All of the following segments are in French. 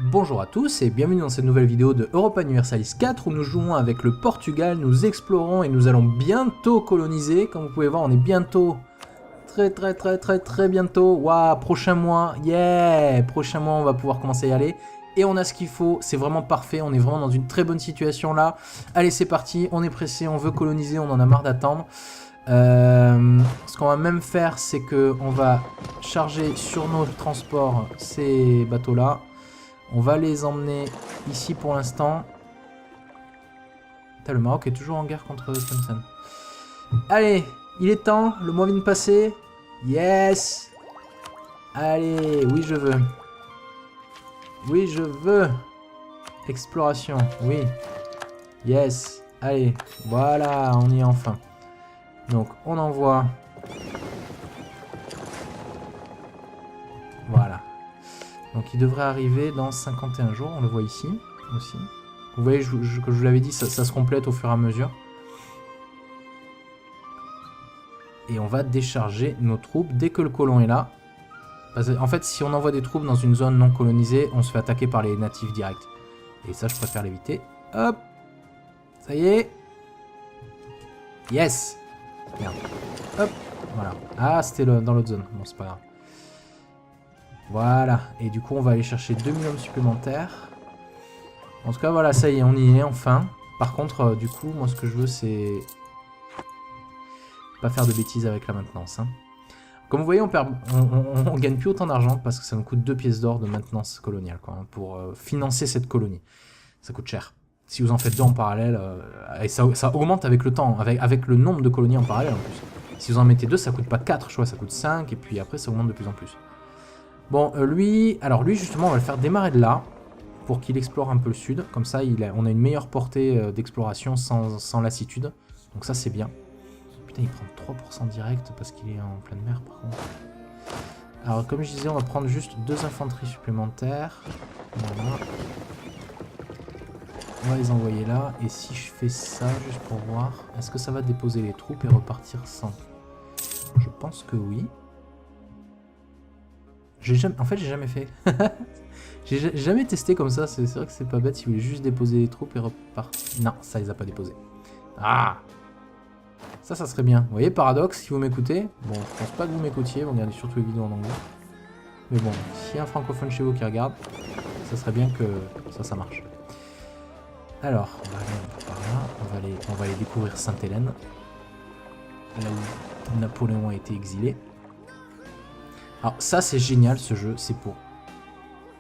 Bonjour à tous et bienvenue dans cette nouvelle vidéo de Europa Universalis 4 où nous jouons avec le Portugal, nous explorons et nous allons bientôt coloniser. Comme vous pouvez voir, on est bientôt, très bientôt. Waouh, prochain mois, yeah, prochain mois on va pouvoir commencer à y aller. Et on a ce qu'il faut, c'est vraiment parfait, on est vraiment dans une très bonne situation là. Allez, c'est parti, on est pressé, on veut coloniser, on en a marre d'attendre. Ce qu'on va même faire, c'est que on va charger sur nos transports ces bateaux là. On va les emmener ici pour l'instant. Le Maroc est toujours en guerre contre Tlemcen. Allez, il est temps, le mois vient de passer. Yes. Allez, oui je veux. Oui je veux. Exploration, oui. Yes. Allez, voilà, on y est enfin. Donc on envoie. Voilà. Donc il devrait arriver dans 51 jours, on le voit ici aussi. Vous voyez, que je vous l'avais dit, ça se complète au fur et à mesure. Et on va décharger nos troupes dès que le colon est là. Parce que, en fait, si on envoie des troupes dans une zone non colonisée, on se fait attaquer par les natifs directs. Et ça, je préfère l'éviter. Hop. Ça y est. Yes. Merde. Hop. Voilà. Ah, c'était dans l'autre zone. Bon, c'est pas grave. Voilà, et du coup on va aller chercher 2 000 hommes supplémentaires. En tout cas voilà, ça y est, on y est enfin. Par contre, du coup, moi ce que je veux c'est pas faire de bêtises avec la maintenance. Hein. Comme vous voyez, on gagne plus autant d'argent parce que ça nous coûte 2 pièces d'or de maintenance coloniale quoi, hein, pour financer cette colonie. Ça coûte cher. Si vous en faites deux en parallèle, et ça augmente avec le temps, avec le nombre de colonies en parallèle en plus. Si vous en mettez deux, ça coûte pas 4, je crois, ça coûte 5, et puis après ça augmente de plus en plus. Bon, lui justement, on va le faire démarrer de là, pour qu'il explore un peu le sud. Comme ça, on a une meilleure portée d'exploration sans lassitude. Donc ça, c'est bien. Putain, il prend 3% direct parce qu'il est en pleine mer, par contre. Alors, comme je disais, on va prendre juste 2 infanteries supplémentaires. Voilà. On va les envoyer là. Et si je fais ça, juste pour voir, est-ce que ça va déposer les troupes et repartir sans? Je pense que oui. En fait, j'ai jamais fait. J'ai jamais testé comme ça. C'est vrai que c'est pas bête. Si vous voulez juste déposer les troupes et repartir. Non, ça, ils a pas déposé. Ah! Ça serait bien. Vous voyez, paradoxe, si vous m'écoutez. Bon, je pense pas que vous m'écoutiez. Vous regardez surtout les vidéos en anglais. Mais bon, s'il y a un francophone chez vous qui regarde, ça serait bien que ça marche. Alors, on va aller par là. On va aller découvrir Sainte-Hélène. Là où Napoléon a été exilé. Alors ça c'est génial ce jeu, c'est pour...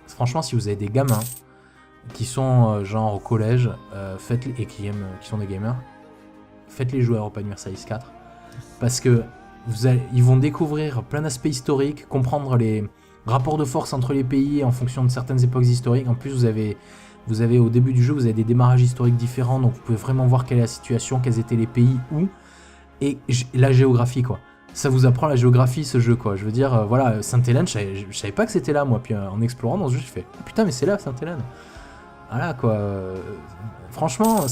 Franchement si vous avez des gamins qui sont genre au collège, faites-les, et qui sont des gamers, faites-les jouer à Europa Universalis 4. Parce que ils vont découvrir plein d'aspects historiques, comprendre les rapports de force entre les pays en fonction de certaines époques historiques. En plus vous avez au début du jeu, vous avez des démarrages historiques différents, donc vous pouvez vraiment voir quelle est la situation, quels étaient les pays, où, et la géographie quoi. Ça vous apprend la géographie ce jeu quoi, je veux dire, voilà, Sainte-Hélène, je savais pas que c'était là moi, puis en explorant dans ce jeu, je fais, oh, putain mais c'est là Sainte-Hélène. Voilà quoi, franchement,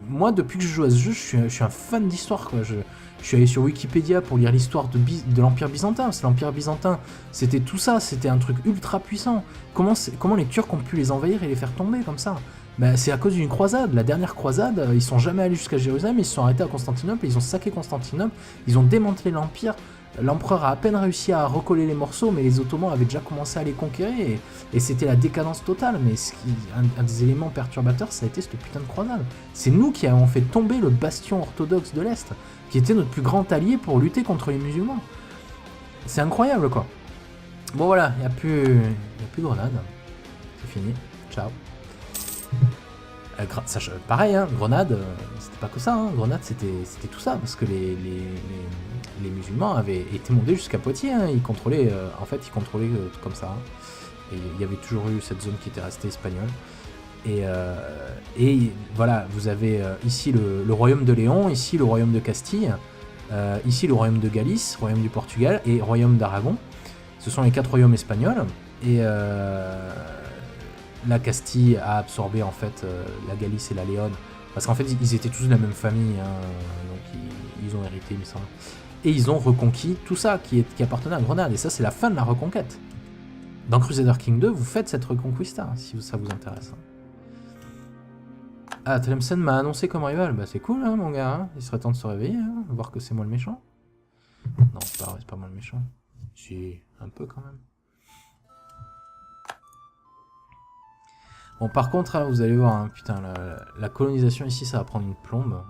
moi depuis que je joue à ce jeu, je suis un fan d'histoire quoi, je suis allé sur Wikipédia pour lire l'histoire de l'Empire Byzantin, parce que l'Empire Byzantin, c'était tout ça, c'était un truc ultra puissant. Comment les Turcs ont pu les envahir et les faire tomber comme ça? Ben, c'est à cause d'une croisade, la dernière croisade, ils sont jamais allés jusqu'à Jérusalem, ils se sont arrêtés à Constantinople, ils ont saqué Constantinople, ils ont démantelé l'Empire, l'empereur a à peine réussi à recoller les morceaux, mais les Ottomans avaient déjà commencé à les conquérir, et c'était la décadence totale, mais un des éléments perturbateurs, ça a été cette putain de croisade. C'est nous qui avons fait tomber le bastion orthodoxe de l'Est, qui était notre plus grand allié pour lutter contre les musulmans. C'est incroyable quoi. Bon voilà, il n'y a plus de grenades, c'est fini, ciao. Pareil, hein, Grenade, c'était pas que ça, hein. Grenade c'était tout ça, parce que les musulmans avaient été montés jusqu'à Poitiers, hein. Ils contrôlaient, en fait ils contrôlaient tout comme ça, hein. Et il y avait toujours eu cette zone qui était restée espagnole, et voilà, vous avez ici le royaume de Léon, ici le royaume de Castille, ici le royaume de Galice, royaume du Portugal, et royaume d'Aragon, ce sont les 4 royaumes espagnols, et... la Castille a absorbé en fait la Galice et la Léon, parce qu'en fait ils étaient tous de la même famille, hein, donc ils ont hérité il me semble. Et ils ont reconquis tout ça qui appartenait à Grenade, et ça c'est la fin de la reconquête. Dans Crusader King 2, vous faites cette Reconquista, si ça vous intéresse. Ah, Tlemcen m'a annoncé comme rival. Bah c'est cool, hein, mon gars. Hein. Il serait temps de se réveiller, hein, voir que c'est moi le méchant. Non, c'est pas moi le méchant. Si, un peu quand même. Bon, par contre, hein, vous allez voir, hein, putain, la colonisation ici, ça va prendre une plombe.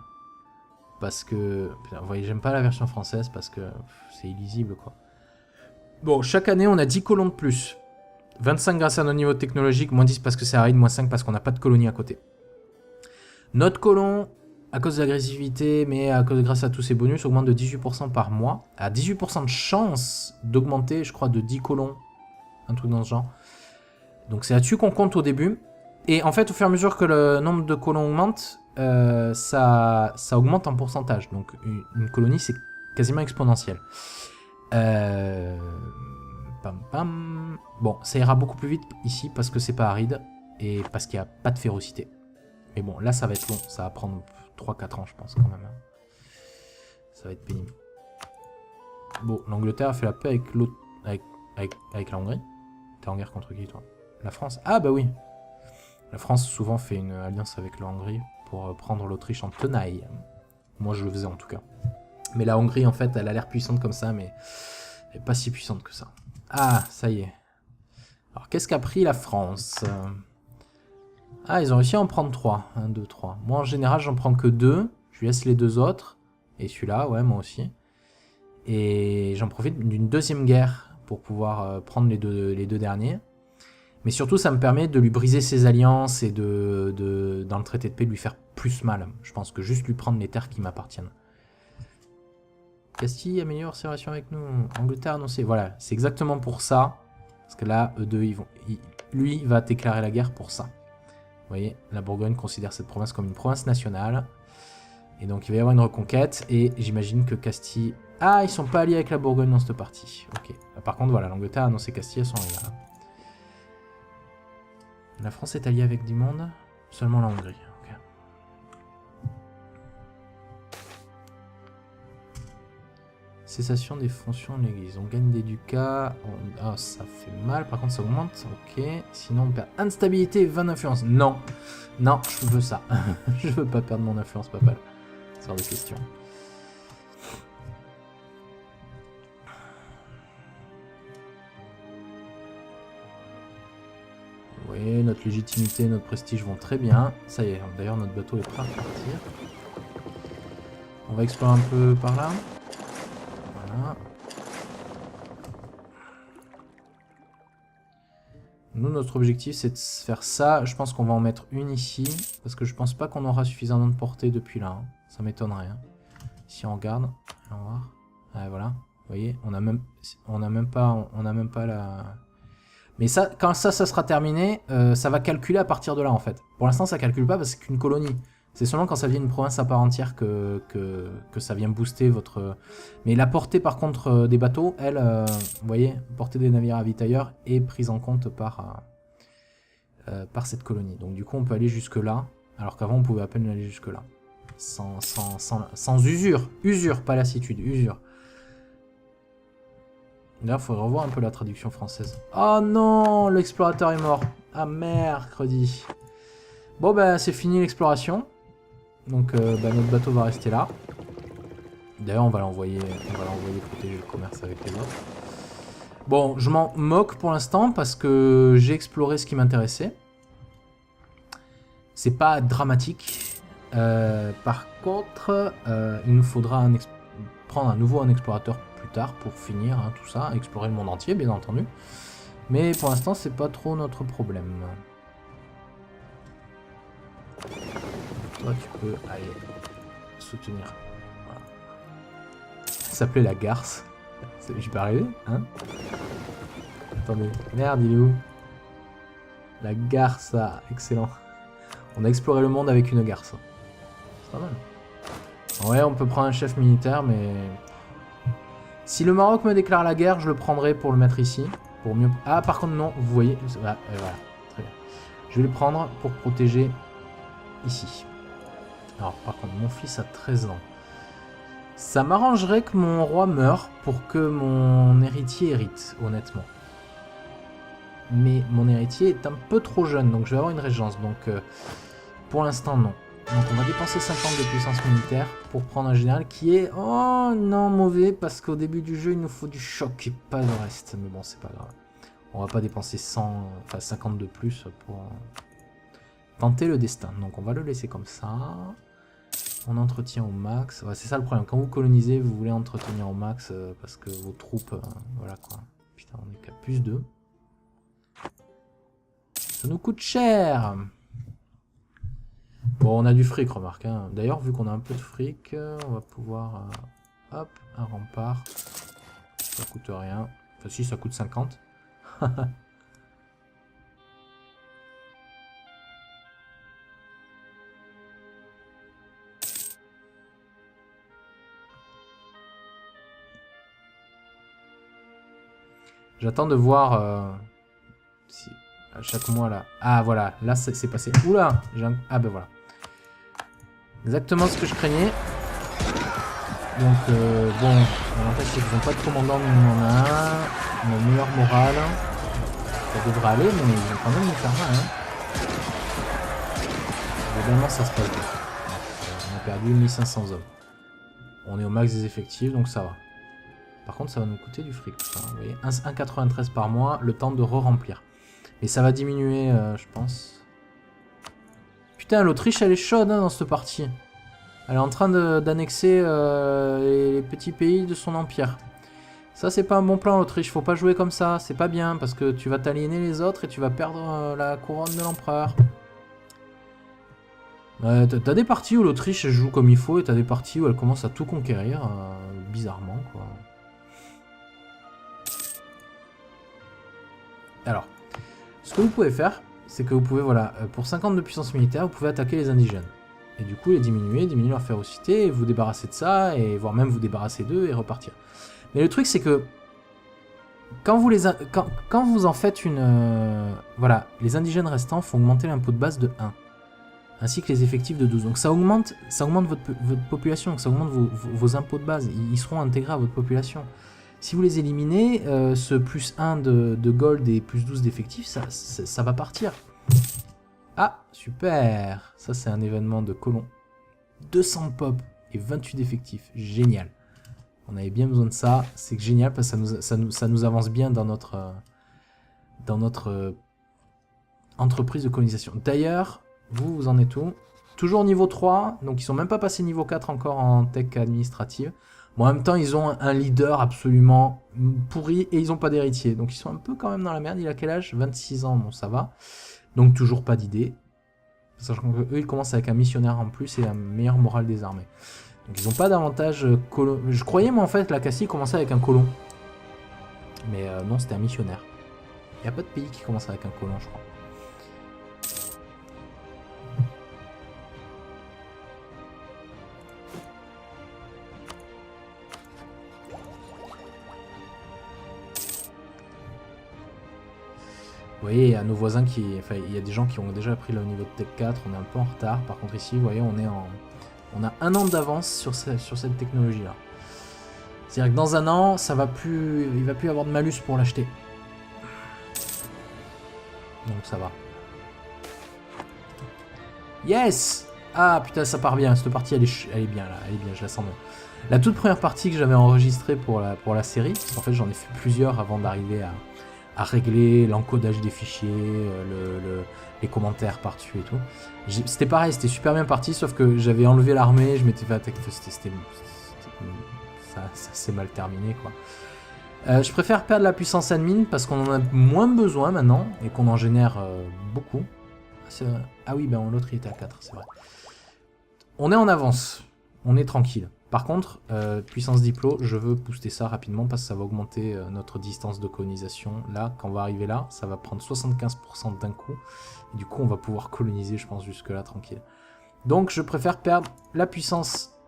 Parce que... Putain, vous voyez, j'aime pas la version française parce que c'est illisible, quoi. Bon, chaque année, on a 10 colons de plus. 25 grâce à nos niveaux technologiques, moins 10 parce que c'est aride, moins 5 parce qu'on n'a pas de colonie à côté. Notre colon, à cause de l'agressivité, mais grâce à tous ces bonus, augmente de 18% par mois. À 18% de chance d'augmenter, je crois, de 10 colons. Un truc dans ce genre. Donc c'est là-dessus qu'on compte au début. Et en fait, au fur et à mesure que le nombre de colons augmente, ça augmente en pourcentage. Donc une colonie, c'est quasiment exponentiel. Pam, pam. Bon, ça ira beaucoup plus vite ici parce que c'est pas aride et parce qu'il n'y a pas de férocité. Mais bon, là, ça va être long. Ça va prendre 3-4 ans, je pense, quand même. Ça va être pénible. Bon, l'Angleterre a fait la paix avec l'autre... Avec la Hongrie. T'es en guerre contre qui, toi? La France? Ah, bah oui. La France, souvent, fait une alliance avec la Hongrie pour prendre l'Autriche en tenaille. Moi, je le faisais, en tout cas. Mais la Hongrie, en fait, elle a l'air puissante comme ça, mais elle n'est pas si puissante que ça. Ah, ça y est. Alors, qu'est-ce qu'a pris la France? Ah, ils ont réussi à en prendre 3. 1, 2, 3. Moi, en général, j'en prends que 2. Je lui laisse les 2 autres. Et celui-là, ouais, moi aussi. Et j'en profite d'une deuxième guerre pour pouvoir prendre les deux derniers. Mais surtout, ça me permet de lui briser ses alliances et dans le traité de paix, de lui faire plus mal. Je pense que juste lui prendre les terres qui m'appartiennent. Castille améliore ses relations avec nous. Angleterre annoncé. Voilà, c'est exactement pour ça. Parce que là, eux deux, lui va déclarer la guerre pour ça. Vous voyez, la Bourgogne considère cette province comme une province nationale. Et donc, il va y avoir une reconquête. Et j'imagine que Castille... Ah, ils sont pas alliés avec la Bourgogne dans cette partie. Ok. Par contre, voilà, l'Angleterre a annoncé Castille à son rival. La France est alliée avec du monde. Seulement la Hongrie. Okay. Cessation des fonctions de l'église. On gagne des ducats. Ah, ça fait mal. Par contre, ça augmente. Ok. Sinon, on perd instabilité et 20 d'influence. Non. Non, je veux ça. Je veux pas perdre mon influence papale. C'est hors de question. Oui, notre légitimité, notre prestige vont très bien. Ça y est, d'ailleurs, notre bateau est prêt à partir. On va explorer un peu par là. Voilà. Nous, notre objectif, c'est de faire ça. Je pense qu'on va en mettre une ici. Parce que je pense pas qu'on aura suffisamment de portée depuis là. Hein. Ça m'étonnerait. Hein. Si on regarde, on va voir. Ouais, voilà. Vous voyez, on n'a même pas la... Mais ça, quand ça sera terminé, ça va calculer à partir de là, en fait. Pour l'instant, ça calcule pas parce que c'est qu'une colonie. C'est seulement quand ça devient une province à part entière que ça vient booster votre... Mais la portée, par contre, des bateaux, elle, vous voyez, portée des navires ravitailleurs est prise en compte par cette colonie. Donc du coup, on peut aller jusque-là, alors qu'avant, on pouvait à peine aller jusque-là. Sans usure. Usure, pas lassitude, usure. D'ailleurs, il faudrait revoir un peu la traduction française. Oh non, l'explorateur est mort. Ah, mercredi. Bon, bah, c'est fini l'exploration. Donc, notre bateau va rester là. D'ailleurs, on va l'envoyer protéger le commerce avec les autres. Bon, je m'en moque pour l'instant parce que j'ai exploré ce qui m'intéressait. C'est pas dramatique. Par contre, il nous faudra prendre à nouveau un explorateur plus tard pour finir hein, tout ça, explorer le monde entier bien entendu. Mais pour l'instant c'est pas trop notre problème. Toi tu peux aller soutenir. Voilà. Ça s'appelait la garce. J'y peux arriver hein. Attendez, merde il est où? La garce, ah, excellent. On a exploré le monde avec une garce. C'est pas mal. Ouais, on peut prendre un chef militaire, mais... Si le Maroc me déclare la guerre, je le prendrai pour le mettre ici. Pour mieux... Ah, par contre, non, vous voyez... Voilà, très bien. Je vais le prendre pour protéger ici. Alors, par contre, mon fils a 13 ans. Ça m'arrangerait que mon roi meure pour que mon héritier hérite, honnêtement. mais mon héritier est un peu trop jeune, donc je vais avoir une régence. Donc pour l'instant, non. Donc on va dépenser 50 de puissance militaire pour prendre un général qui est, oh non, mauvais, parce qu'au début du jeu, il nous faut du choc et pas le reste. Mais bon, c'est pas grave. On va pas dépenser 50 de plus pour tenter le destin. Donc on va le laisser comme ça. On entretient au max. Ouais, c'est ça le problème. Quand vous colonisez, vous voulez entretenir au max parce que vos troupes... voilà quoi. Putain, on est qu'à plus 2. Ça nous coûte cher. Bon, on a du fric, remarque. Hein. D'ailleurs, vu qu'on a un peu de fric, on va pouvoir... hop, un rempart. Ça coûte rien. Enfin si, ça coûte 50. J'attends de voir si à chaque mois là... Ah voilà, là c'est passé. Oula, ah ben voilà. Exactement ce que je craignais. Donc bon, l'avantage c'est qu'ils n'ont pas de commandant, mais on en a un. On a une meilleure morale. Ça devrait aller, mais ils vont quand même nous faire mal. Hein. Évidemment ça se passe bien. On a perdu 1500 hommes. On est au max des effectifs, donc ça va. Par contre, ça va nous coûter du fric. Enfin, vous voyez, 1,93 par mois, le temps de re-remplir. Et ça va diminuer, je pense. Putain, l'Autriche, elle est chaude hein, dans cette partie. Elle est en train d'annexer les petits pays de son empire. Ça, c'est pas un bon plan, l'Autriche. Faut pas jouer comme ça. C'est pas bien, parce que tu vas t'aliéner les autres et tu vas perdre la couronne de l'empereur. T'as des parties où l'Autriche joue comme il faut et t'as des parties où elle commence à tout conquérir, bizarrement, quoi. Alors, ce que vous pouvez faire, c'est que vous pouvez, voilà, pour 50 de puissance militaire, vous pouvez attaquer les indigènes. Et du coup, les diminuer leur férocité, et vous débarrasser de ça, et voire même vous débarrasser d'eux et repartir. Mais le truc, c'est que quand vous en faites une... voilà, les indigènes restants font augmenter l'impôt de base de 1, ainsi que les effectifs de 12. Donc ça augmente votre population, ça augmente vos impôts de base, ils seront intégrés à votre population. Si vous les éliminez, ce plus 1 de gold et plus 12 d'effectifs, ça va partir. Ah, super. Ça, c'est un événement de colon. 200 pop et 28 d'effectifs. Génial. On avait bien besoin de ça. C'est génial parce que ça nous avance bien dans notre entreprise de colonisation. D'ailleurs, vous en êtes où? Toujours niveau 3. Donc, ils sont même pas passés niveau 4 encore en tech administrative. Bon, en même temps, ils ont un leader absolument pourri et ils n'ont pas d'héritier. Donc, ils sont un peu quand même dans la merde. Il a quel âge? 26 ans, bon, ça va. Donc, toujours pas d'idée. Sachant qu'eux, ils commencent avec un missionnaire en plus et la meilleure morale des armées. Donc, ils n'ont pas d'avantage colon. Je croyais, moi, en fait, la Castille commençait avec un colon. Mais non, c'était un missionnaire. Il n'y a pas de pays qui commence avec un colon, je crois. Vous voyez, à nos voisins enfin, il y a des gens qui ont déjà pris le niveau de Tech 4, on est un peu en retard. Par contre ici, vous voyez, on a un an d'avance sur cette technologie-là. C'est-à-dire que dans un an, il va plus avoir de malus pour l'acheter. Donc ça va. Yes! Ah putain, ça part bien, cette partie elle est bien là, elle est bien, je la sens bien. La toute première partie que j'avais enregistrée pour la série, parce qu'en fait j'en ai fait plusieurs avant d'arriver à régler l'encodage des fichiers, les commentaires par-dessus et tout. C'était pareil, c'était super bien parti, sauf que j'avais enlevé l'armée, je m'étais fait attaquer, ça s'est mal terminé quoi. Je préfère perdre la puissance admin parce qu'on en a moins besoin maintenant et qu'on en génère beaucoup. Ah oui, ben l'autre il était à 4, c'est vrai. On est en avance, on est tranquille. Par contre, puissance diplo, je veux booster ça rapidement parce que ça va augmenter notre distance de colonisation. Là, quand on va arriver là, ça va prendre 75% d'un coup. Et du coup, on va pouvoir coloniser, je pense, jusque là, tranquille. Donc, je préfère perdre la puissance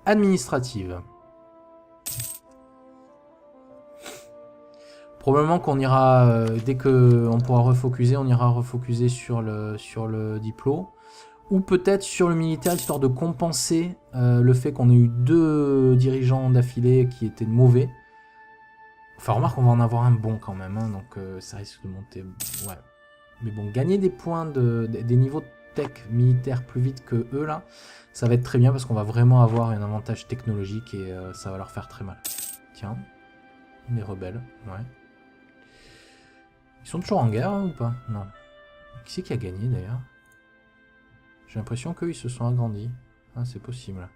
administrative. Probablement qu'on ira, dès qu'on pourra refocuser, on ira refocuser sur le diplo. Ou peut-être sur le militaire, histoire de compenser le fait qu'on ait eu 2 dirigeants d'affilée qui étaient mauvais. Enfin, remarque, on va en avoir un bon quand même, hein, donc ça risque de monter... Ouais. Mais bon, gagner des points des niveaux de tech militaire plus vite que eux, là, ça va être très bien parce qu'on va vraiment avoir un avantage technologique et ça va leur faire très mal. Tiens, les rebelles, ouais. Ils sont toujours en guerre, hein, ou pas? Non. Qui c'est qui a gagné, d'ailleurs? J'ai l'impression qu'eux, ils se sont agrandis. Ah, c'est possible.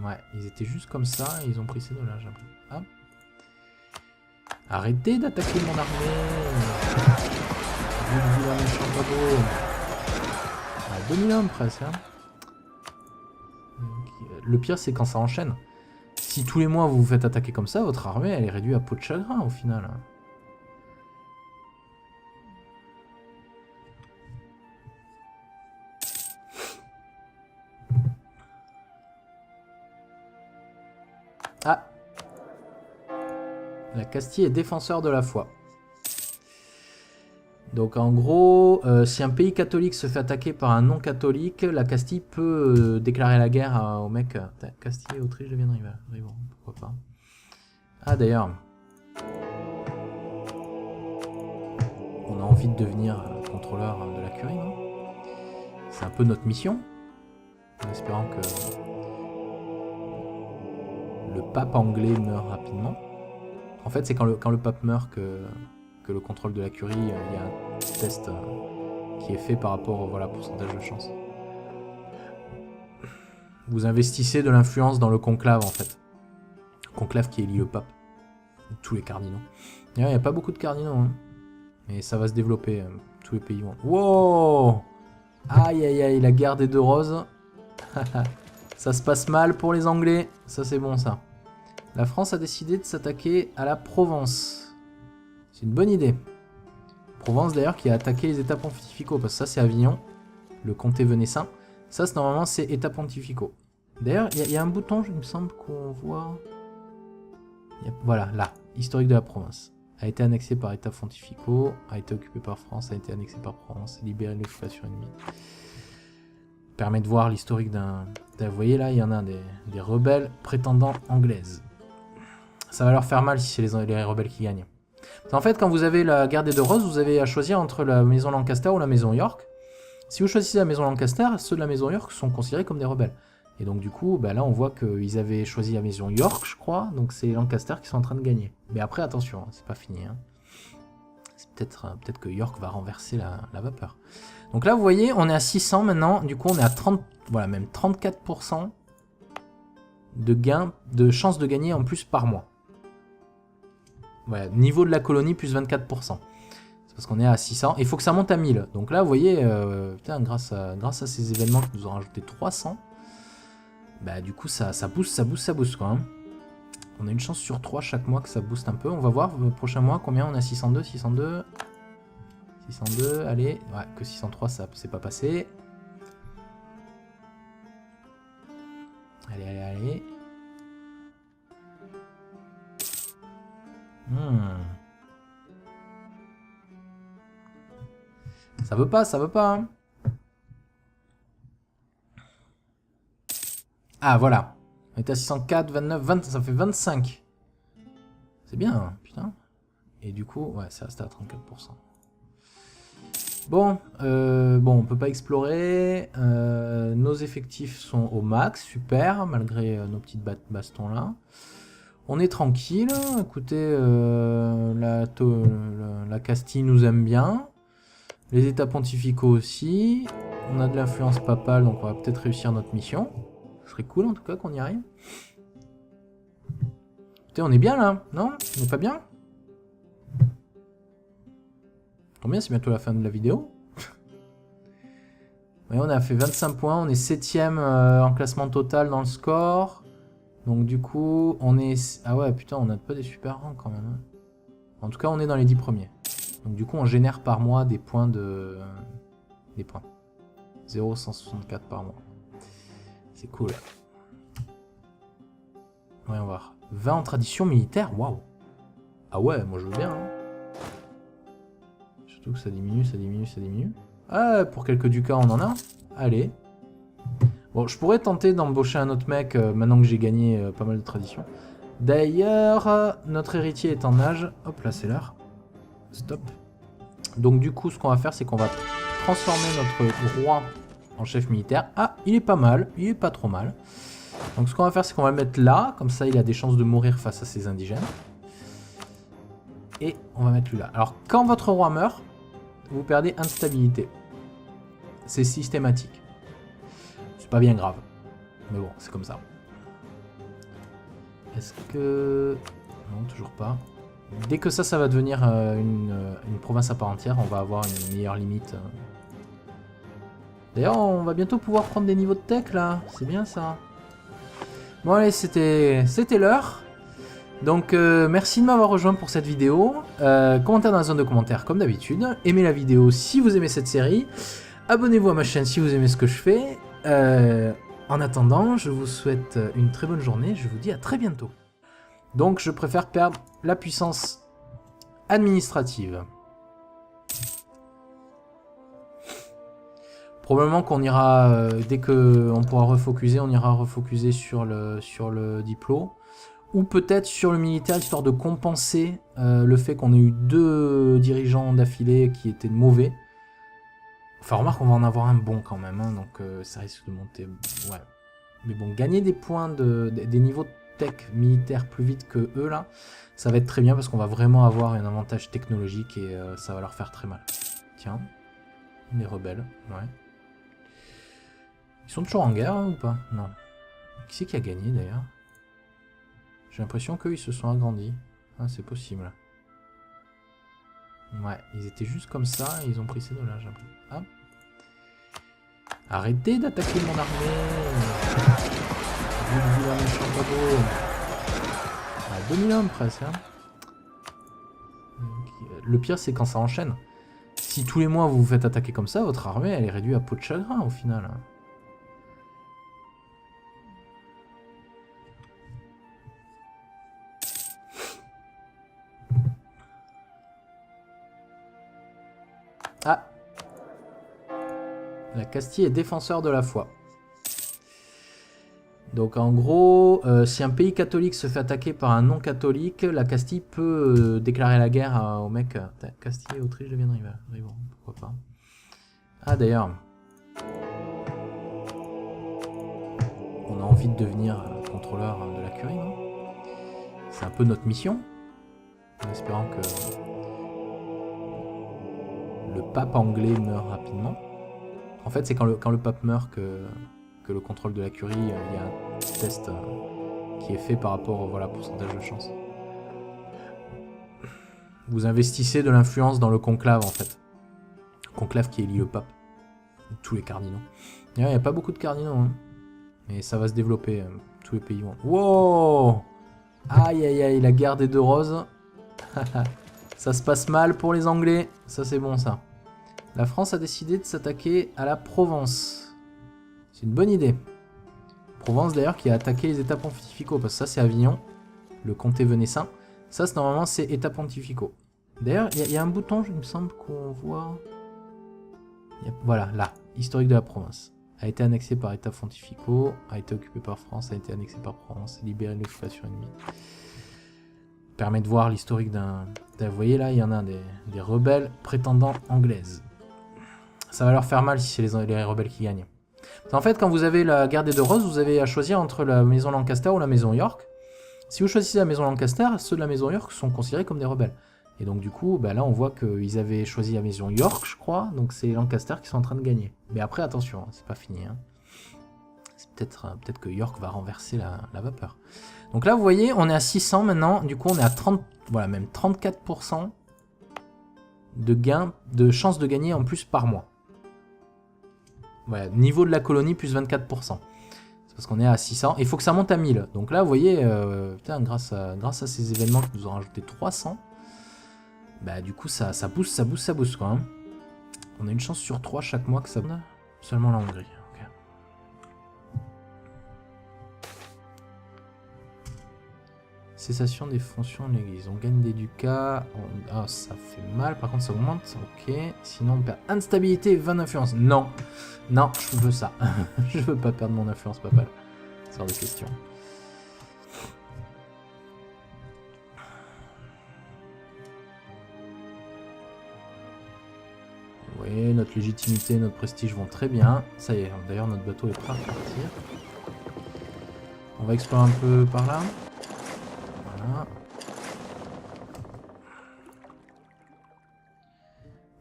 Ouais, ils étaient juste comme ça et ils ont pris ces deux-là, j'ai l'impression. Ah. Arrêtez d'attaquer mon armée! Vu la méchant babo! Ah, 2000 hommes presque, hein. Le pire, c'est quand ça enchaîne. Si tous les mois vous vous faites attaquer comme ça, votre armée, elle est réduite à peau de chagrin au final. Ah! La Castille est défenseur de la foi. Donc en gros, si un pays catholique se fait attaquer par un non-catholique, la Castille peut déclarer la guerre au mec. Castille et Autriche deviennent rivaux, pourquoi pas. Ah d'ailleurs, on a envie de devenir contrôleur de la curie, non? C'est un peu notre mission, en espérant que le pape anglais meurt rapidement. En fait, c'est quand le pape meurt que le contrôle de la curie, il y a un test qui est fait par rapport au pourcentage de chance. Vous investissez de l'influence dans le conclave, en fait. Conclave qui élit le pape. Tous les cardinaux. Il n'y a pas beaucoup de cardinaux, hein. Mais ça va se développer. Tous les pays vont... Wow! Aïe, aïe, aïe, la guerre des deux roses. Ça se passe mal pour les Anglais. Ça, c'est bon, ça. La France a décidé de s'attaquer à la Provence. C'est une bonne idée. Provence d'ailleurs qui a attaqué les États pontificaux, parce que ça c'est Avignon, le comté venessin. Ça normalement c'est États pontificaux. D'ailleurs il y a un bouton, il me semble qu'on voit... Voilà, là, historique de la province. A été annexé par États pontificaux, a été occupé par France, a été annexé par Provence, libéré de l'occupation ennemie. Permet de voir l'historique d'un... Vous voyez là, il y en a des rebelles prétendants anglaises. Ça va leur faire mal si c'est les rebelles qui gagnent. En fait, quand vous avez la guerre des deux roses, vous avez à choisir entre la maison Lancaster ou la maison York. Si vous choisissez la maison Lancaster, ceux de la maison York sont considérés comme des rebelles. Et donc du coup, là on voit qu'ils avaient choisi la maison York, je crois, donc c'est Lancaster qui sont en train de gagner. Mais après, attention, c'est pas fini. Hein. C'est peut-être que York va renverser la vapeur. Donc là, vous voyez, on est à 600 maintenant, du coup on est à 30, voilà, même 34% de gain, de chance de gagner en plus par mois. Voilà, niveau de la colonie, plus 24%. C'est parce qu'on est à 600. Il faut que ça monte à 1000. Donc là, vous voyez, putain, grâce à ces événements qui nous ont rajouté 300, bah du coup, ça booste, quoi. Hein. On a une chance sur 3 chaque mois que ça booste un peu. On va voir le prochain mois combien on a. 602, 602. 602, allez. Ouais, que 603, ça c'est pas passé. Allez, allez, allez. Ça veut pas, ça veut pas. Hein. Ah, voilà. On est à 604, 29, 20, ça fait 25. C'est bien, hein, putain. Et du coup, ouais, ça reste à 34%. Bon, on peut pas explorer. Nos effectifs sont au max, super, malgré nos petites bastons là. On est tranquille. Écoutez, la Castille nous aime bien. Les États pontificaux aussi. On a de l'influence papale, donc on va peut-être réussir notre mission. Ce serait cool en tout cas qu'on y arrive. Écoutez, on est bien là, non? On est pas bien? Combien? C'est bientôt la fin de la vidéo. Oui, on a fait 25 points, on est 7ème en classement total dans le score. Donc du coup, on est... Ah ouais, putain, on n'a pas des super rangs quand même. Hein. En tout cas, on est dans les 10 premiers. Donc du coup, on génère par mois des points de... Des points. 0,164 par mois. C'est cool. Ouais, on va voir. 20 en tradition militaire, waouh. Ah ouais, moi je veux bien. Hein. Surtout que ça diminue, ça diminue, ça diminue. Ah, pour quelques ducats, on en a. Allez. Bon, je pourrais tenter d'embaucher un autre mec maintenant que j'ai gagné pas mal de traditions. D'ailleurs, notre héritier est en nage. Hop là, c'est l'heure. Stop. Donc du coup, ce qu'on va faire, c'est qu'on va transformer notre roi en chef militaire. Ah, il est pas mal. Il est pas trop mal. Donc ce qu'on va faire, c'est qu'on va le mettre là. Comme ça, il a des chances de mourir face à ces indigènes. Et on va mettre lui là. Alors, quand votre roi meurt, vous perdez instabilité. C'est systématique. C'est pas bien grave. Mais bon, c'est comme ça. Est-ce que... Non, toujours pas. Dès que ça va devenir une province à part entière, on va avoir une meilleure limite. D'ailleurs, on va bientôt pouvoir prendre des niveaux de tech, là. C'est bien, ça. Bon, allez, c'était l'heure. Donc, merci de m'avoir rejoint pour cette vidéo. Commentaire dans la zone de commentaires, comme d'habitude. Aimez la vidéo si vous aimez cette série. Abonnez-vous à ma chaîne si vous aimez ce que je fais. En attendant, je vous souhaite une très bonne journée. Je vous dis à très bientôt. Donc, je préfère perdre la puissance administrative. Probablement qu'on ira, dès qu'on pourra refocuser, on ira refocuser sur le diplôme. Ou peut-être sur le militaire, histoire de compenser le fait qu'on ait eu 2 dirigeants d'affilée qui étaient mauvais. Enfin, remarque, on va en avoir un bon quand même, hein, donc ça risque de monter... Ouais. Mais bon, gagner des points, des niveaux de tech militaire plus vite que eux, là, ça va être très bien parce qu'on va vraiment avoir un avantage technologique et ça va leur faire très mal. Tiens, les rebelles, ouais. Ils sont toujours en guerre, hein, ou pas? Non. Qui c'est qui a gagné, d'ailleurs? J'ai l'impression qu'eux, ils se sont agrandis. Ah, c'est possible. Ouais, ils étaient juste comme ça et ils ont pris ces deux-là, j'ai l'impression. Ah. Arrêtez d'attaquer mon armée. Vous la méchant babot. Ah, 2000 hommes presque. Hein. Le pire, c'est quand ça enchaîne. Si tous les mois vous vous faites attaquer comme ça, votre armée, elle est réduite à peau de chagrin au final. Hein. Ah. La Castille est défenseur de la foi. Donc en gros, si un pays catholique se fait attaquer par un non-catholique, la Castille peut déclarer la guerre au mec. Castille et Autriche deviennent rivaux, pourquoi pas. Ah d'ailleurs, on a envie de devenir contrôleur de la curie, non? C'est un peu notre mission, en espérant que le pape anglais meurt rapidement. En fait, c'est quand le pape meurt que le contrôle de la curie, il y a un test qui est fait par rapport au pourcentage de chance. Vous investissez de l'influence dans le conclave, en fait. Conclave qui élit le pape. Tous les cardinaux. Il n'y a pas beaucoup de cardinaux, hein. Mais ça va se développer. Tous les pays vont... Wow! Aïe, aïe, aïe, la guerre des 2 roses. Ça se passe mal pour les Anglais. Ça, c'est bon, ça. La France a décidé de s'attaquer à la Provence. C'est une bonne idée. Provence d'ailleurs qui a attaqué les États pontificaux. Parce que ça c'est Avignon, le comté venessin. Ça normalement c'est États pontificaux. D'ailleurs il y a un bouton, il me semble qu'on voit... Voilà, là, historique de la province. A été annexé par États pontificaux, a été occupé par France, a été annexé par Provence, libéré de l'occupation ennemie. Permet de voir l'historique d'un... Vous voyez là, il y en a des rebelles prétendants anglaises. Ça va leur faire mal si c'est les rebelles qui gagnent. En fait, quand vous avez la guerre des 2 roses, vous avez à choisir entre la maison Lancaster ou la maison York. Si vous choisissez la maison Lancaster, ceux de la maison York sont considérés comme des rebelles. Et donc du coup, bah là on voit qu'ils avaient choisi la maison York, je crois, donc c'est Lancaster qui sont en train de gagner. Mais après, attention, c'est pas fini. Hein. C'est peut-être que York va renverser la vapeur. Donc là, vous voyez, on est à 600 maintenant, du coup on est à 30, voilà, même 34% de gain, de chance de gagner en plus par mois. Voilà, niveau de la colonie, plus 24%. C'est parce qu'on est à 600. Il faut que ça monte à 1000. Donc là, vous voyez, putain, grâce à ces événements qui nous ont rajouté 300, bah du coup, ça booste, quoi. Hein. On a une chance sur 3 chaque mois que ça... Seulement la Hongrie. Okay. Cessation des fonctions de l'église. On gagne des ducats. Ah, ça fait mal. Par contre, ça augmente. Ok. Sinon, on perd instabilité et 20 influence. Non. Non, je veux ça. Je veux pas perdre mon influence papale. C'est hors de question. voyez, notre légitimité, notre prestige vont très bien. Ça y est, d'ailleurs notre bateau est prêt à partir. On va explorer un peu par là. Voilà.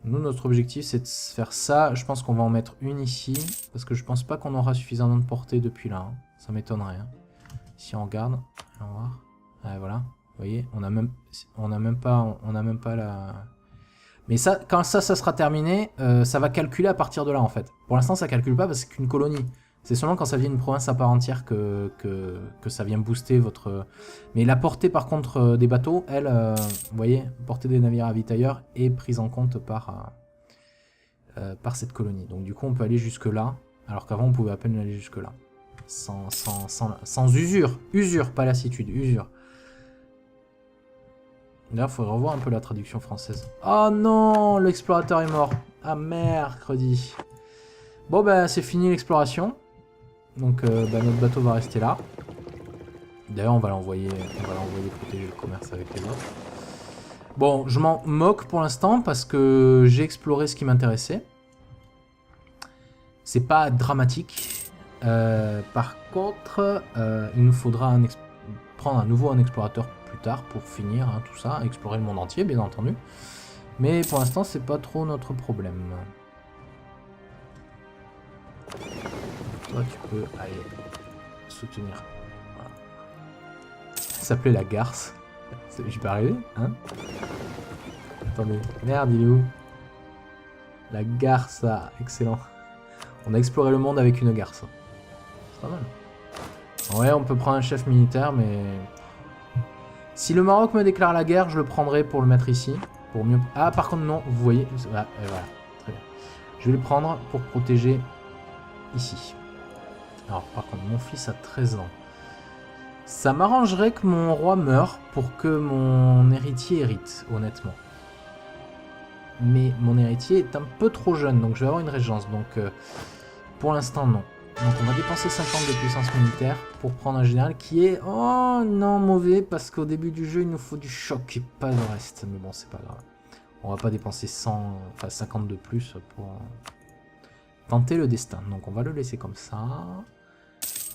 Nous, notre objectif, c'est de faire ça. Je pense qu'on va en mettre une ici. Parce que je pense pas qu'on aura suffisamment de portée depuis là. Hein. Ça m'étonnerait. Hein. Si on regarde, on va voir. Ouais, voilà. Vous voyez, on n'a même pas la... Mais ça, quand ça sera terminé, ça va calculer à partir de là, en fait. Pour l'instant, ça calcule pas parce que c'est qu'une colonie. C'est seulement quand ça vient une province à part entière que ça vient booster votre... Mais la portée, par contre, des bateaux, elle, vous voyez, portée des navires ravitailleurs est prise en compte par cette colonie. Donc du coup, on peut aller jusque là, alors qu'avant, on pouvait à peine aller jusque là. Sans usure. Usure, pas lassitude, usure. D'ailleurs, il faudrait revoir un peu la traduction française. Oh non, l'explorateur est mort. Ah, mercredi. Bon, bah, c'est fini l'exploration. Donc, notre bateau va rester là. D'ailleurs, on va l'envoyer protéger le commerce avec les autres. Bon, je m'en moque pour l'instant parce que j'ai exploré ce qui m'intéressait. C'est pas dramatique. Par contre, il nous faudra prendre à nouveau un explorateur plus tard pour finir hein, tout ça, explorer le monde entier bien entendu. Mais pour l'instant c'est pas trop notre problème. Toi tu peux aller soutenir. Voilà. Ça s'appelait la garce. J'y peux arriver hein. Attendez, merde il est où? La garce, ah, excellent. On a exploré le monde avec une garce. C'est pas mal. Ouais on peut prendre un chef militaire mais... Si le Maroc me déclare la guerre, je le prendrai pour le mettre ici. Pour mieux... Ah, par contre, non, vous voyez. Voilà, très bien. Je vais le prendre pour protéger ici. Alors, par contre, mon fils a 13 ans. Ça m'arrangerait que mon roi meure pour que mon héritier hérite, honnêtement. Mais mon héritier est un peu trop jeune, donc je vais avoir une régence. Donc, pour l'instant, non. Donc on va dépenser 50 de puissance militaire pour prendre un général qui est... Oh non, mauvais, parce qu'au début du jeu, il nous faut du choc et pas le reste. Mais bon, c'est pas grave. On va pas dépenser 50 de plus pour tenter le destin. Donc on va le laisser comme ça.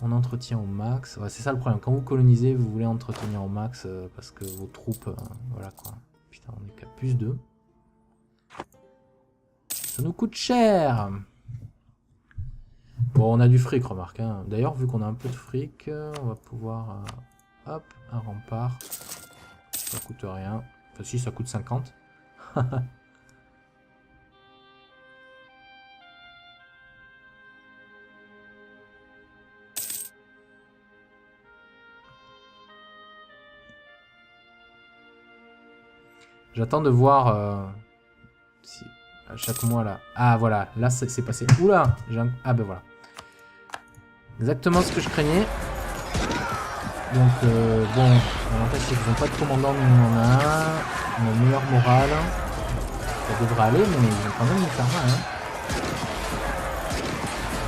On entretient au max. Ouais, c'est ça le problème. Quand vous colonisez, vous voulez entretenir au max parce que vos troupes... voilà quoi. Putain, on est qu'à plus 2. Ça nous coûte cher. Bon, on a du fric, remarque. Hein. D'ailleurs, vu qu'on a un peu de fric, on va pouvoir... hop, un rempart. Ça coûte rien. Enfin, si, ça coûte 50. J'attends de voir... si à chaque mois, là... Ah, voilà. Là, c'est passé. Oula Ah, ben voilà. Exactement ce que je craignais. Donc, bon, l'avantage c'est qu'ils n'ont pas de commandant, nous on en a un. On a une meilleure morale. Ça devrait aller, mais ils vont quand même nous faire mal. Hein.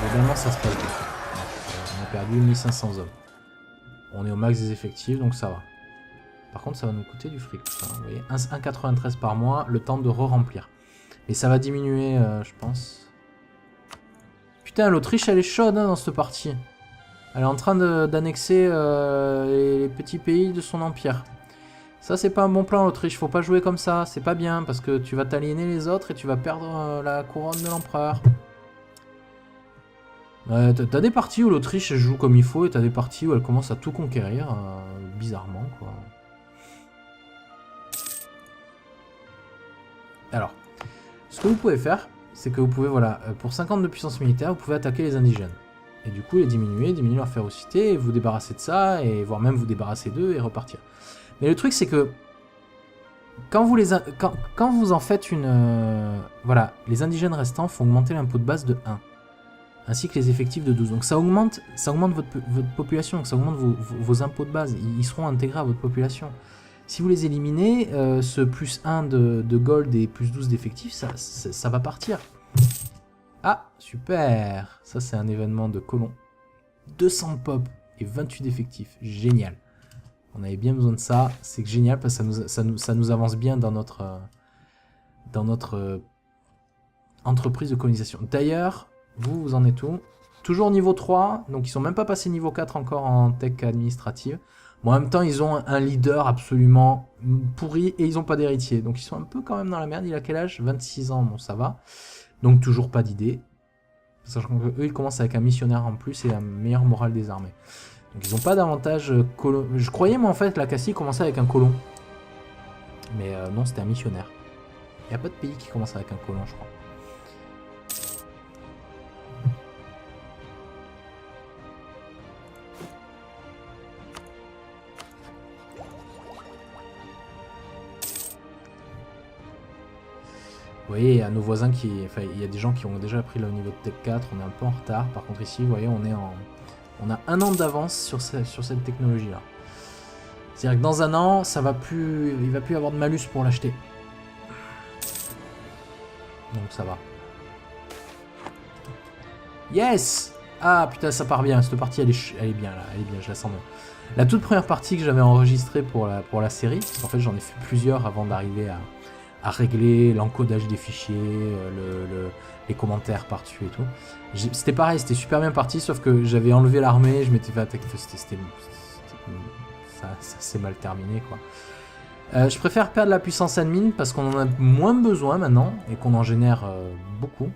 Globalement, ça se passe bien. On a perdu 1500 hommes. On est au max des effectifs, donc ça va. Par contre, ça va nous coûter du fric. Hein, vous voyez, 1,93 par mois, le temps de re-remplir. Et ça va diminuer, je pense. Putain, l'Autriche, elle est chaude hein, dans cette partie. Elle est en train d'annexer les petits pays de son empire. Ça, c'est pas un bon plan, l'Autriche. Faut pas jouer comme ça. C'est pas bien, parce que tu vas t'aliéner les autres et tu vas perdre la couronne de l'empereur. T'as des parties où l'Autriche joue comme il faut et t'as des parties où elle commence à tout conquérir. Bizarrement, quoi. Alors, ce que vous pouvez faire, c'est que vous pouvez, voilà, pour 50 de puissance militaire, vous pouvez attaquer les indigènes. Et du coup, les diminuer leur férocité, et vous débarrasser de ça, et voire même vous débarrasser d'eux et repartir. Mais le truc, c'est que quand vous en faites une... voilà, les indigènes restants font augmenter l'impôt de base de 1, ainsi que les effectifs de 12. Donc ça augmente votre population, ça augmente vos impôts de base, ils seront intégrés à votre population. Si vous les éliminez, ce plus 1 de gold et plus 12 d'effectifs, ça va partir. Ah, super. Ça, c'est un événement de colon. 200 pop et 28 d'effectifs. Génial. On avait bien besoin de ça. C'est génial parce que ça nous avance bien dans notre Entreprise de colonisation. D'ailleurs, vous en êtes où? Toujours niveau 3, donc ils sont même pas passés niveau 4 encore en tech administrative. Bon, en même temps, ils ont un leader absolument pourri et ils ont pas d'héritier. Donc ils sont un peu quand même dans la merde. Il a quel âge? 26 ans, bon ça va. Donc toujours pas d'idée. Sachant qu'eux, ils commencent avec un missionnaire en plus et un meilleur moral des armées. Donc ils n'ont pas d'avantage colon. Je croyais moi en fait que la Castille commençait avec un colon. Mais non, c'était un missionnaire. Il n'y a pas de pays qui commence avec un colon, je crois. Vous voyez, il y a nos voisins qui... Enfin, il y a des gens qui ont déjà pris le niveau de Tech 4, on est un peu en retard. Par contre ici, vous voyez, on a un an d'avance sur cette technologie-là. C'est-à-dire que dans un an, ça va plus... il va plus y avoir de malus pour l'acheter. Donc ça va. Yes! Ah putain, ça part bien, cette partie elle est bien là, elle est bien, je la sens bien. La toute première partie que j'avais enregistrée pour la série, parce qu'en fait j'en ai fait plusieurs avant d'arriver à régler l'encodage des fichiers, les commentaires par-dessus et tout. C'était pareil, c'était super bien parti, sauf que j'avais enlevé l'armée, je m'étais fait attaquer, ça s'est mal terminé quoi. Je préfère perdre la puissance admin parce qu'on en a moins besoin maintenant et qu'on en génère beaucoup.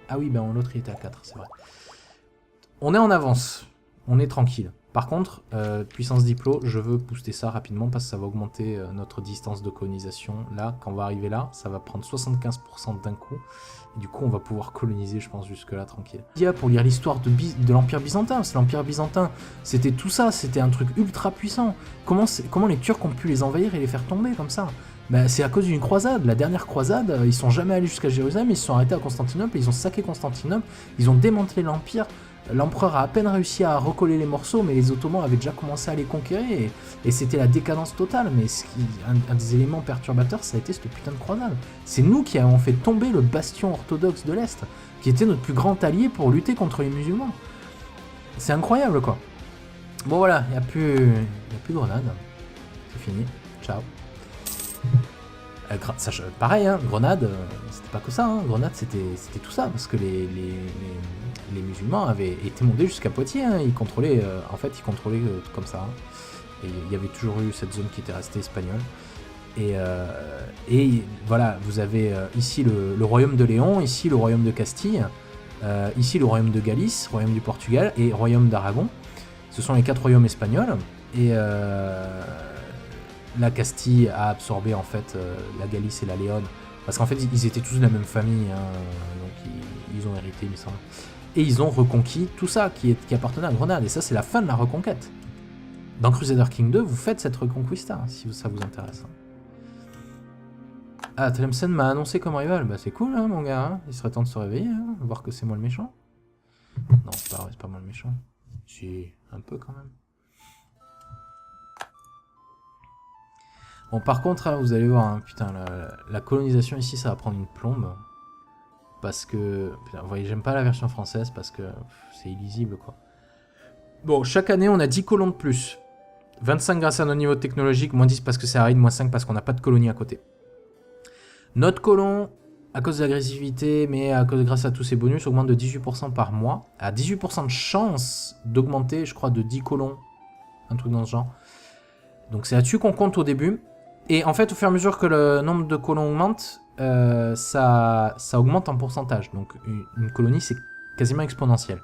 Ah oui, ben l'autre il était à 4, c'est vrai. On est en avance, on est tranquille. Par contre, puissance diplo, je veux booster ça rapidement parce que ça va augmenter notre distance de colonisation. Là, quand on va arriver là, ça va prendre 75% d'un coup. Et du coup, on va pouvoir coloniser, je pense, jusque là, tranquille. Pour lire l'histoire de l'Empire byzantin, parce que l'Empire byzantin, c'était tout ça, c'était un truc ultra puissant. Comment les Turcs ont pu les envahir et les faire tomber comme ça? Ben, c'est à cause d'une croisade. La dernière croisade, ils sont jamais allés jusqu'à Jérusalem, ils se sont arrêtés à Constantinople, ils ont saqué Constantinople, ils ont démantelé l'Empire. L'empereur a à peine réussi à recoller les morceaux, mais les Ottomans avaient déjà commencé à les conquérir, et c'était la décadence totale. Mais un des éléments perturbateurs, ça a été cette putain de croisade. C'est nous qui avons fait tomber le bastion orthodoxe de l'Est, qui était notre plus grand allié pour lutter contre les musulmans. C'est incroyable, quoi. Bon, voilà, il n'y a plus de grenades. C'est fini. Ciao. Pareil, hein, Grenade, c'était pas que ça, hein. Grenade c'était tout ça, parce que les musulmans avaient été montés jusqu'à Poitiers, hein. Ils contrôlaient, comme ça, hein. Et il y avait toujours eu cette zone qui était restée espagnole. Et voilà, vous avez ici le royaume de Léon, ici le royaume de Castille, ici le royaume de Galice, royaume du Portugal et royaume d'Aragon. Ce sont les 4 royaumes espagnols, et la Castille a absorbé en fait la Galice et la Léon, parce qu'en fait ils étaient tous de la même famille, hein, donc ils ont hérité, il me semble. Et ils ont reconquis tout ça qui appartenait à Grenade, et ça c'est la fin de la reconquête. Dans Crusader King 2, vous faites cette reconquista, si ça vous intéresse. Ah, Tlemcen m'a annoncé comme rival, bah c'est cool, hein, mon gars, hein. Il serait temps de se réveiller, hein, voir que c'est moi le méchant. Non, c'est pas moi le méchant. Si, un peu quand même. Bon, par contre, hein, vous allez voir, hein, putain, la colonisation ici, ça va prendre une plombe. Parce que, putain, vous voyez, j'aime pas la version française parce que c'est illisible, quoi. Bon, chaque année, on a 10 colons de plus. 25 grâce à nos niveaux technologiques, moins 10 parce que c'est aride, moins 5 parce qu'on n'a pas de colonie à côté. Notre colon, à cause de l'agressivité, mais grâce à tous ces bonus, augmente de 18% par mois. À 18% de chance d'augmenter, je crois, de 10 colons. Un truc dans ce genre. Donc c'est là-dessus qu'on compte au début. Et en fait, au fur et à mesure que le nombre de colons augmente, ça augmente en pourcentage. Donc une colonie, c'est quasiment exponentiel.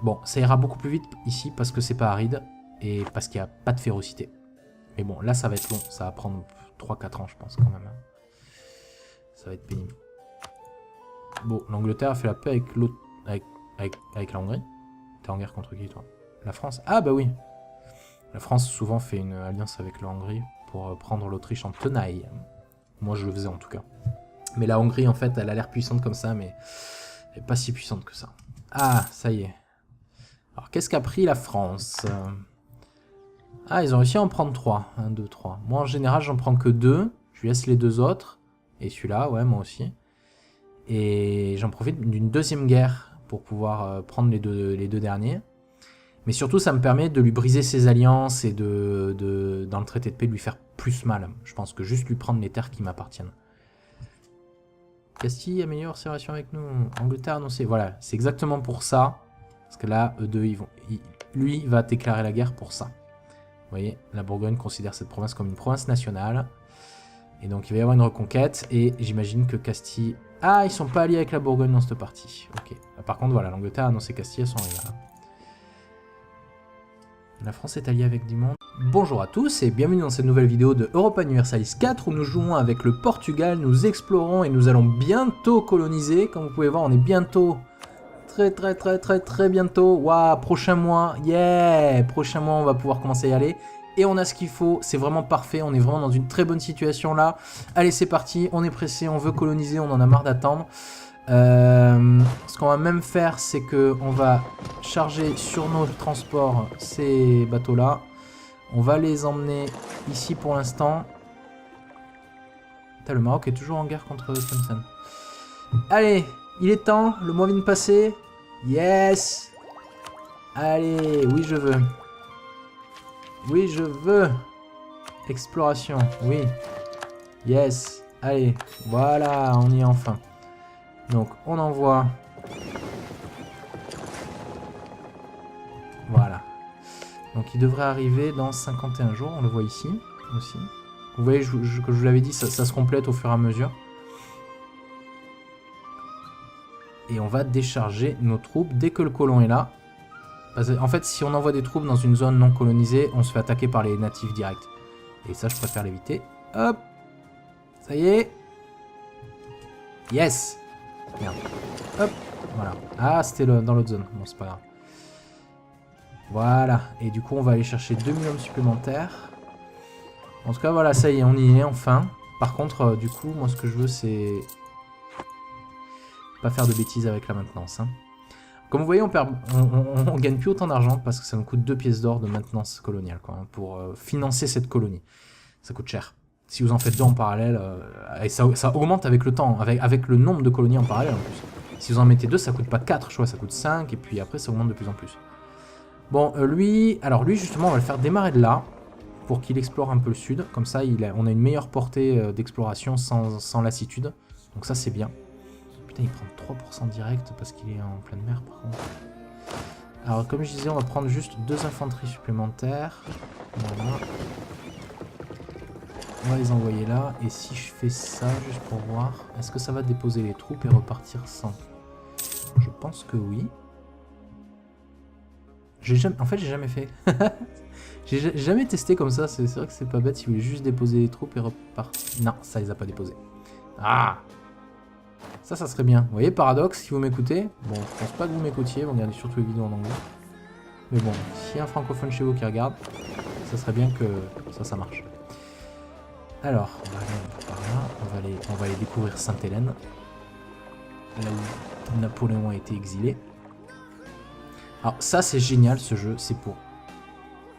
Bon, ça ira beaucoup plus vite ici parce que c'est pas aride et parce qu'il n'y a pas de férocité. Mais bon, là, ça va être long. Ça va prendre 3-4 ans, je pense, quand même. Ça va être pénible. Bon, l'Angleterre a fait la paix avec l'autre, avec la Hongrie. T'es en guerre contre qui, toi? La France? Ah, bah oui. La France, souvent, fait une alliance avec la Hongrie pour prendre l'Autriche en tenaille. Moi, je le faisais, en tout cas. Mais la Hongrie, en fait, elle a l'air puissante comme ça, mais elle n'est pas si puissante que ça. Ah, ça y est. Alors, qu'est-ce qu'a pris la France? Ah, ils ont réussi à en prendre 3. 1, 2, 3. Moi, en général, j'en prends que 2. Je lui laisse les 2 autres. Et celui-là, ouais, moi aussi. Et j'en profite d'une deuxième guerre pour pouvoir prendre les deux derniers. Mais surtout, ça me permet de lui briser ses alliances et dans le traité de paix, de lui faire plus mal. Je pense que juste lui prendre les terres qui m'appartiennent. Castille améliore ses relations avec nous. Angleterre annoncée. Voilà, c'est exactement pour ça. Parce que là, eux deux, lui va déclarer la guerre pour ça. Vous voyez, la Bourgogne considère cette province comme une province nationale. Et donc il va y avoir une reconquête. Et j'imagine que Castille... Ah, ils sont pas alliés avec la Bourgogne dans cette partie. Ok. Par contre, voilà, l'Angleterre a annoncé Castille à son égard. La France est alliée avec du monde. Bonjour à tous et bienvenue dans cette nouvelle vidéo de Europa Universalis 4 où nous jouons avec le Portugal, nous explorons et nous allons bientôt coloniser. Comme vous pouvez voir, on est bientôt, très bientôt. Waouh, prochain mois, yeah, prochain mois on va pouvoir commencer à y aller. Et on a ce qu'il faut, c'est vraiment parfait, on est vraiment dans une très bonne situation là. Allez, c'est parti, on est pressé, on veut coloniser, on en a marre d'attendre. Ce qu'on va même faire, c'est que on va charger sur nos transports ces bateaux là. On va les emmener ici pour l'instant. Le Maroc est toujours en guerre contre Tlemcen. Allez, il est temps, le mois vient de passer. Yes. Allez, oui je veux. Oui je veux. Exploration, oui. Yes. Allez, voilà, on y est enfin. Donc on envoie. Voilà. Donc il devrait arriver dans 51 jours, on le voit ici aussi. Vous voyez, que je vous l'avais dit, ça se complète au fur et à mesure. Et on va décharger nos troupes dès que le colon est là. Parce que, en fait, si on envoie des troupes dans une zone non colonisée, on se fait attaquer par les natifs directs. Et ça, je préfère l'éviter. Hop. Ça y est. Yes. Merde. Hop. Voilà. Ah, c'était dans l'autre zone. Bon, c'est pas grave. Voilà. Et du coup, on va aller chercher 2000 hommes supplémentaires. En tout cas, voilà, ça y est, on y est enfin. Par contre, du coup, moi, ce que je veux, c'est pas faire de bêtises avec la maintenance. Hein. Comme vous voyez, on gagne plus autant d'argent parce que ça nous coûte 2 pièces d'or de maintenance coloniale quoi, hein, pour financer cette colonie. Ça coûte cher. Si vous en faites deux en parallèle, et ça augmente avec le temps, avec le nombre de colonies en parallèle en plus. Si vous en mettez deux, ça coûte pas 4, je crois, ça coûte 5, et puis après ça augmente de plus en plus. Bon, lui justement, on va le faire démarrer de là, pour qu'il explore un peu le sud. Comme ça, on a une meilleure portée d'exploration sans lassitude. Donc ça, c'est bien. Putain, il prend 3% direct parce qu'il est en pleine mer, par contre. Alors, comme je disais, on va prendre juste 2 infanteries supplémentaires. Voilà. On va les envoyer là. Et si je fais ça, juste pour voir, est-ce que ça va déposer les troupes et repartir sans? Je pense que oui. En fait, j'ai jamais fait. J'ai jamais testé comme ça. C'est vrai que c'est pas bête. Il voulait juste déposer les troupes et repartir. Non, ça, il les a pas déposés. Ah! Ça serait bien. Vous voyez, paradoxe, si vous m'écoutez. Bon, je pense pas que vous m'écoutiez. Vous regardez surtout les vidéos en anglais. Mais bon, s'il y a un francophone chez vous qui regarde, ça serait bien que ça marche. Alors, on va aller par là. On va aller découvrir Sainte-Hélène. Là où Napoléon a été exilé. Alors, ça, c'est génial, ce jeu. C'est pour...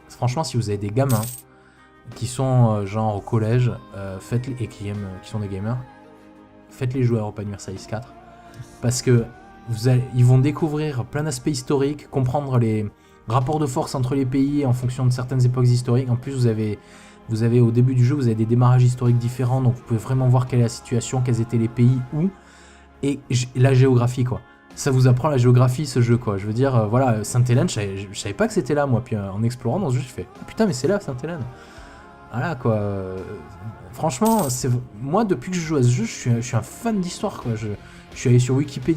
Franchement, si vous avez des gamins qui sont genre au collège, faites-les, et qui sont des gamers, faites-les jouer à Europa Universalis 4. Parce que ils vont découvrir plein d'aspects historiques, comprendre les rapports de force entre les pays en fonction de certaines époques historiques. En plus, vous avez au début du jeu, vous avez des démarrages historiques différents, donc vous pouvez vraiment voir quelle est la situation, quels étaient les pays, où, et la géographie, quoi. Ça vous apprend la géographie, ce jeu, quoi. Je veux dire, voilà, Sainte-Hélène, je savais pas que c'était là, moi. Puis en explorant dans ce jeu, je fais, oh, putain, mais c'est là, Sainte-Hélène. Voilà, quoi. Franchement, moi, depuis que je joue à ce jeu, je suis un fan d'histoire, quoi. Je suis allé sur Wikipédia.